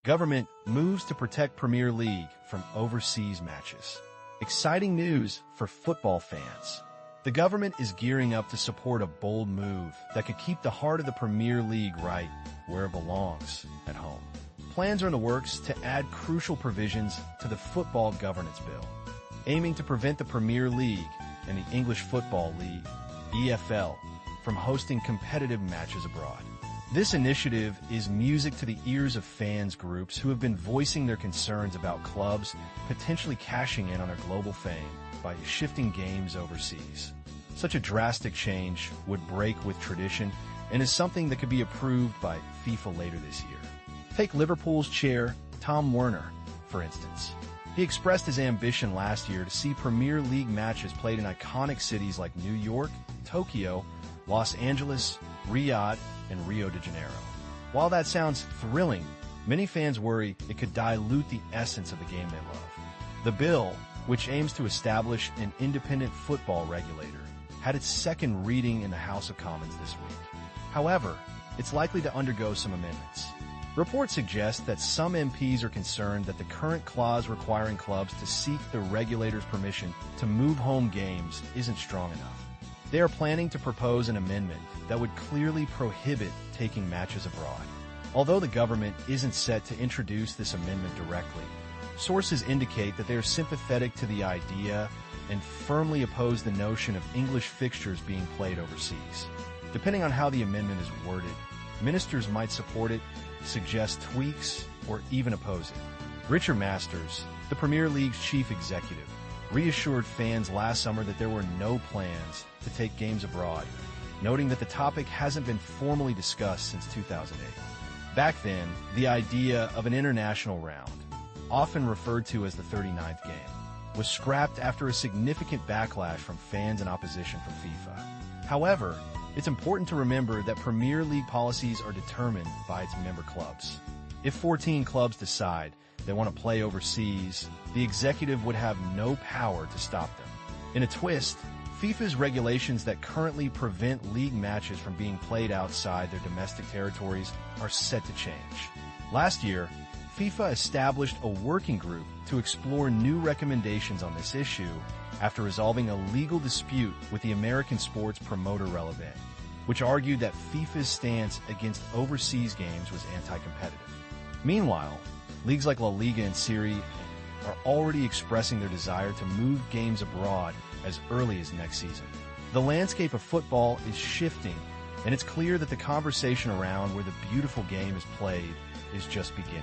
Government moves to protect Premier League from overseas matches. Exciting news for football fans. The government is gearing up to support a bold move that could keep the heart of the Premier League right where it belongs, at home. Plans are in the works to add crucial provisions to the Football Governance Bill, aiming to prevent the Premier League and the English Football League, EFL, from hosting competitive matches abroad. This initiative is music to the ears of fans groups who have been voicing their concerns about clubs potentially cashing in on their global fame by shifting games overseas. Such a drastic change would break with tradition and is something that could be approved by FIFA later this year. Take Liverpool's chair, Tom Werner, for instance. He expressed his ambition last year to see Premier League matches played in iconic cities like New York, Tokyo, Los Angeles, Riyadh, and Rio de Janeiro. While that sounds thrilling, many fans worry it could dilute the essence of the game they love. The bill, which aims to establish an independent football regulator, had its second reading in the House of Commons this week. However, it's likely to undergo some amendments. Reports suggest that some MPs are concerned that the current clause requiring clubs to seek the regulator's permission to move home games isn't strong enough. They are planning to propose an amendment that would clearly prohibit taking matches abroad. Although the government isn't set to introduce this amendment directly, sources indicate that they are sympathetic to the idea and firmly oppose the notion of English fixtures being played overseas. Depending on how the amendment is worded, ministers might support it, suggest tweaks, or even oppose it. Richard Masters, the Premier League's chief executive, reassured fans last summer that there were no plans to take games abroad, noting that the topic hasn't been formally discussed since 2008. Back then, the idea of an international round, often referred to as the 39th game, was scrapped after a significant backlash from fans and opposition from FIFA. However, it's important to remember that Premier League policies are determined by its member clubs. If 14 clubs decide they want to play overseas, the executive would have no power to stop them. In a twist, FIFA's regulations that currently prevent league matches from being played outside their domestic territories are set to change. Last year, FIFA established a working group to explore new recommendations on this issue after resolving a legal dispute with the American sports promoter Relevant, which argued that FIFA's stance against overseas games was anti-competitive. Meanwhile, leagues like La Liga and Serie A are already expressing their desire to move games abroad as early as next season. The landscape of football is shifting, and it's clear that the conversation around where the beautiful game is played is just beginning.